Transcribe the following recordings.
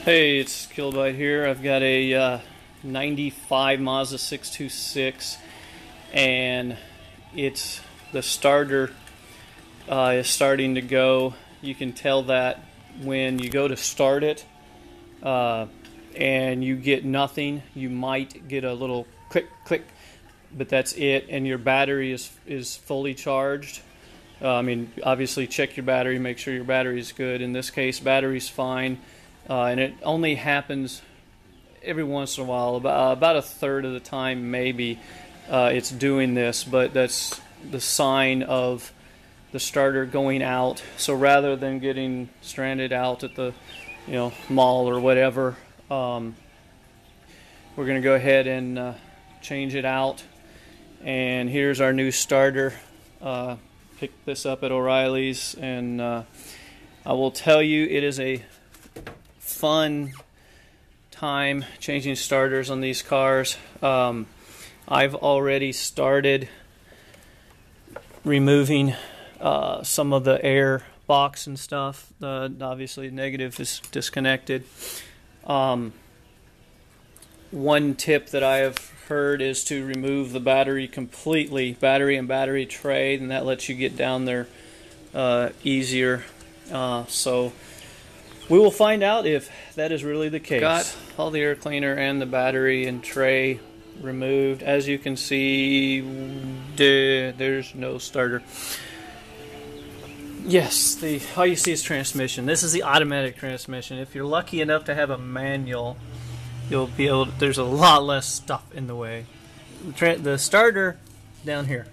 Hey, it's Kilbyte here. I've got a 95 Mazda 626, and the starter is starting to go. You can tell that when you go to start it and you get nothing. You might get a little click click, but that's it, and your battery is fully charged. Obviously check your battery, make sure your battery is good. In this case, battery's fine. And it only happens every once in a while, about a third of the time maybe it's doing this, but that's the sign of the starter going out. So rather than getting stranded out at the mall or whatever, we're going to go ahead and change it out. And here's our new starter. Picked this up at O'Reilly's, and I will tell you, it is a fun time changing starters on these cars. I've already started removing some of the air box and stuff. Obviously negative is disconnected. One tip that I have heard is to remove the battery completely, battery and battery tray, and that lets you get down there easier. So we will find out if that is really the case. Got all the air cleaner and the battery and tray removed. As you can see, there's no starter. Yes, all you see is transmission. This is the automatic transmission. If you're lucky enough to have a manual, you'll be able to, there's a lot less stuff in the way. The starter down here.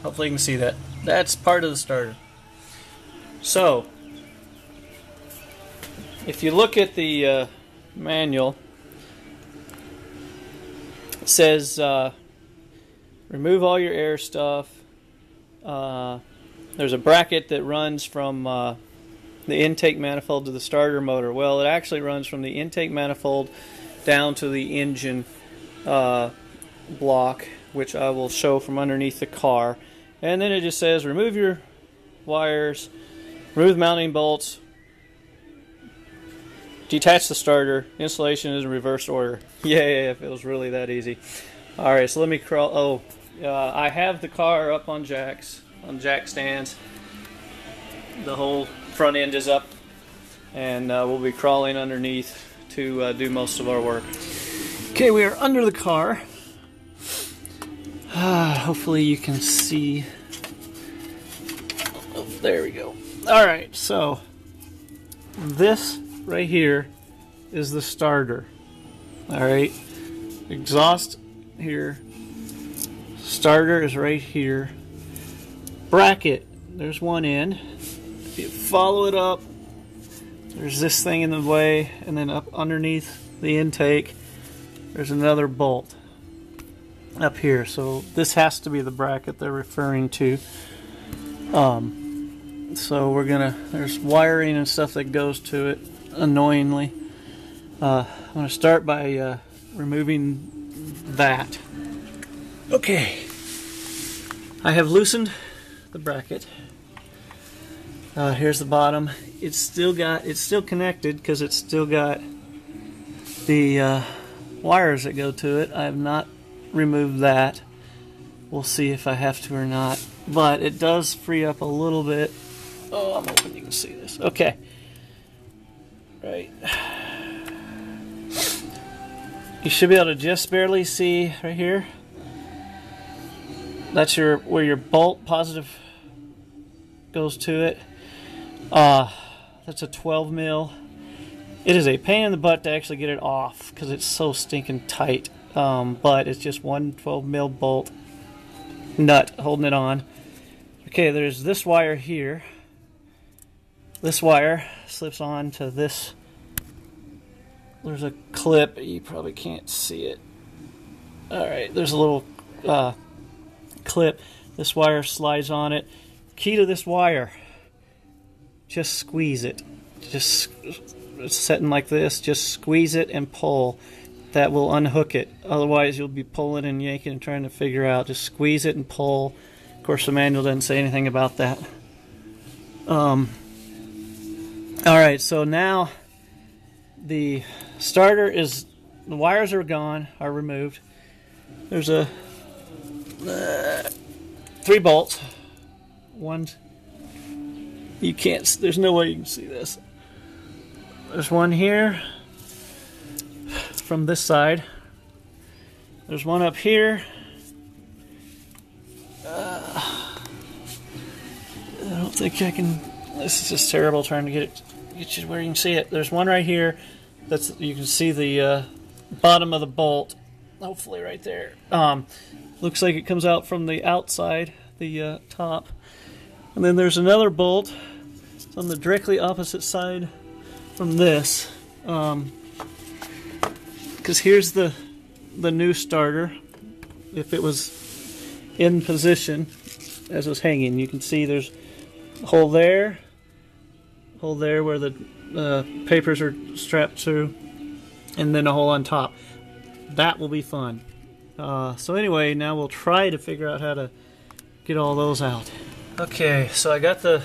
Hopefully you can see that. That's part of the starter. So if you look at the manual, it says remove all your air stuff. There's a bracket that runs from the intake manifold to the starter motor. Well, it actually runs from the intake manifold down to the engine block, which I will show from underneath the car. And then it just says remove your wires, remove mounting bolts, detach the starter. Installation is in reverse order. Yeah, if it was really that easy. Alright, so let me crawl. I have the car up on jack stands. The whole front end is up, and we'll be crawling underneath to do most of our work. Okay, we are under the car. Hopefully you can see. Oh, there we go. Alright, so this right here is the starter. Alright, exhaust here, starter is right here, bracket, there's one end. If you follow it up, there's this thing in the way, and then up underneath the intake there's another bolt up here. So this has to be the bracket they're referring to. So there's wiring and stuff that goes to it, annoyingly. I'm going to start by removing that. Okay, I have loosened the bracket. Here's the bottom. It's still connected because it's still got the wires that go to it. I have not removed that. We'll see if I have to or not, but it does free up a little bit. Oh, I'm hoping you can see this. Okay. Right. You should be able to just barely see right here. That's where your bolt positive goes to it. That's a 12 mil. It is a pain in the butt to actually get it off because it's so stinking tight. But it's just one 12 mil bolt nut holding it on. Okay, there's this wire here. This wire slips on to this. There's a clip. You probably can't see it. Alright, there's a little clip. This wire slides on it. Key to this wire, just squeeze it. Just setting like this, just squeeze it and pull. That will unhook it. Otherwise you'll be pulling and yanking and trying to figure out. Just squeeze it and pull. Of course the manual doesn't say anything about that. Alright, so now the starter is, the wires are gone, are removed. There's a 3 bolts. One, you can't, there's no way you can see this. There's one here from this side. There's one up here. I don't think I can. This is just terrible trying to get you where you can see it. There's one right here. That's, you can see the bottom of the bolt. Hopefully, right there. Looks like it comes out from the outside, the top. And then there's another bolt on the directly opposite side from this. Because here's the new starter. If it was in position as it was hanging, you can see there's a hole there where the papers are strapped to, and then a hole on top. That will be fun. So anyway, now we'll try to figure out how to get all those out. Okay, so I got the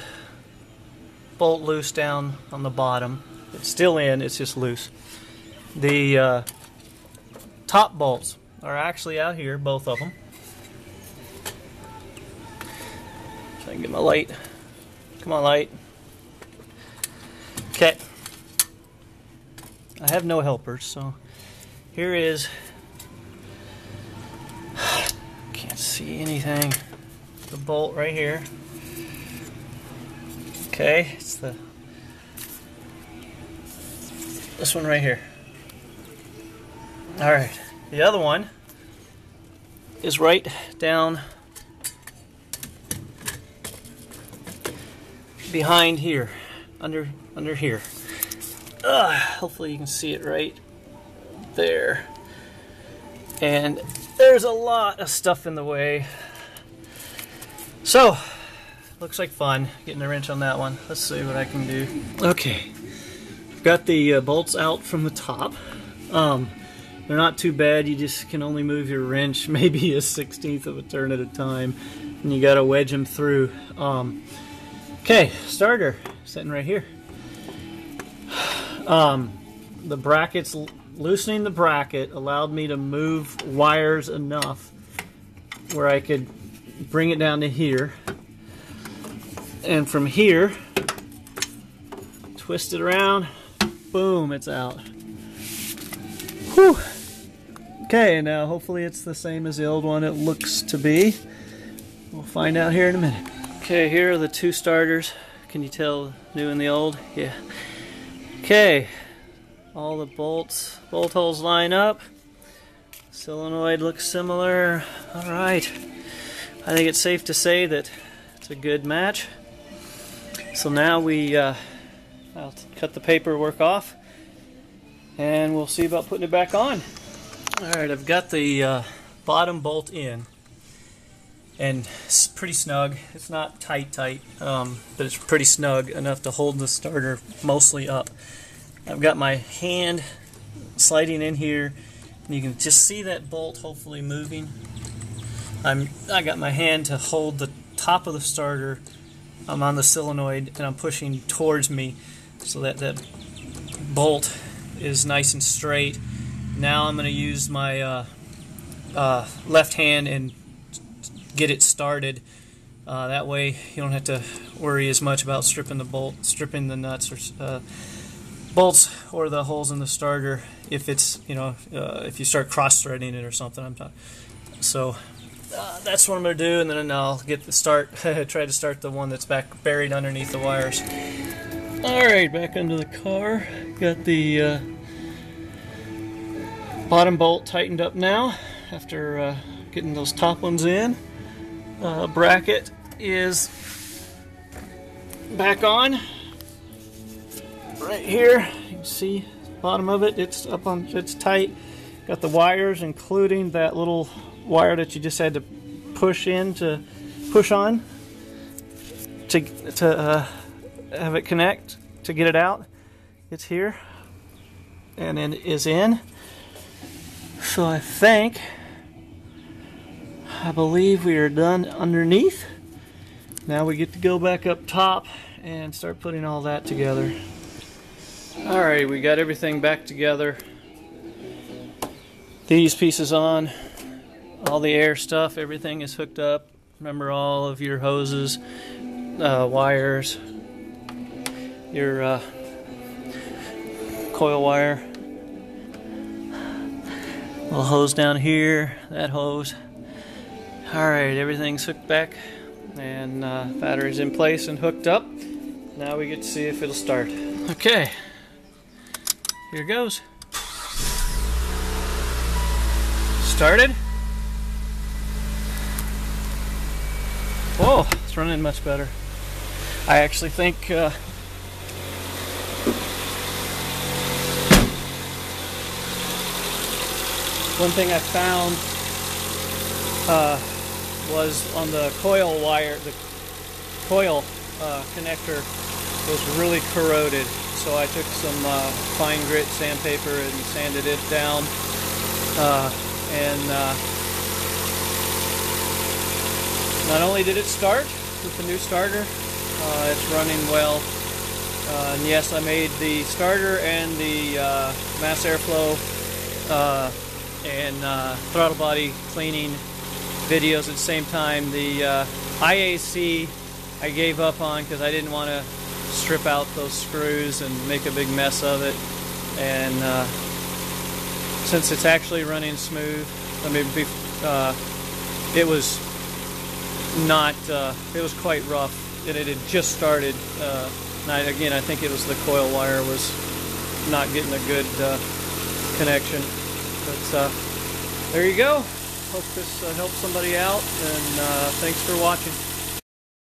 bolt loose down on the bottom. It's still in, it's just loose. The top bolts are actually out here, both of them. So I can get my light. Come on, light. Okay. I have no helpers, so here is, can't see anything, the bolt right here. Okay, it's this one right here. Alright, the other one is right down behind here, under here. Hopefully you can see it right there. And there's a lot of stuff in the way. So, looks like fun getting a wrench on that one. Let's see what I can do. Okay, got the bolts out from the top. They're not too bad. You just can only move your wrench maybe a 1/16 of a turn at a time, and you gotta wedge them through. Okay, starter sitting right here. The brackets, loosening the bracket allowed me to move wires enough where I could bring it down to here, and from here twist it around, boom, it's out. Whew. Okay, now hopefully it's the same as the old one. It looks to be. We'll find out here in a minute. Okay, here are the two starters. Can you tell new and the old? Yeah. Okay, all the bolt holes line up. Solenoid looks similar. All right. I think it's safe to say that it's a good match. So now I'll cut the paperwork off, and we'll see about putting it back on. Alright, I've got the bottom bolt in, and it's pretty snug. It's not tight, but it's pretty snug enough to hold the starter mostly up. I've got my hand sliding in here, and you can just see that bolt hopefully moving. I got my hand to hold the top of the starter. I'm on the solenoid, and I'm pushing towards me so that that bolt is nice and straight. Now I'm going to use my left hand and get it started. That way you don't have to worry as much about stripping the nuts or bolts or the holes in the starter if it's, if you start cross-threading it or something. So that's what I'm going to do, and then I'll get try to start the one that's buried underneath the wires. Alright, back into the car. Got the bottom bolt tightened up now after getting those top ones in. Bracket is back on right here. You can see the bottom of it. It's tight. Got the wires, including that little wire that you just had to push on to have it connect to get it out. It's here, and then it is in. So I believe we are done underneath. Now we get to go back up top and start putting all that together. Alright, we got everything back together. These pieces on, all the air stuff, everything is hooked up. Remember all of your hoses, wires, your coil wire. Little hose down here, that hose. Alright, everything's hooked back and battery's in place and hooked up. Now we get to see if it'll start. Okay, here goes. Started. Whoa, it's running much better. I actually think one thing I found was on the coil wire, the coil connector was really corroded. So I took some fine grit sandpaper and sanded it down. Not only did it start with the new starter, it's running well. And yes, I made the starter and the mass airflow and throttle body cleaning videos at the same time. The IAC I gave up on because I didn't want to strip out those screws and make a big mess of it. And since it's actually running smooth, I mean, it was not. It was quite rough, and it had just started. Again, I think it was the coil wire was not getting a good connection. But there you go. Hope this helps somebody out, and thanks for watching.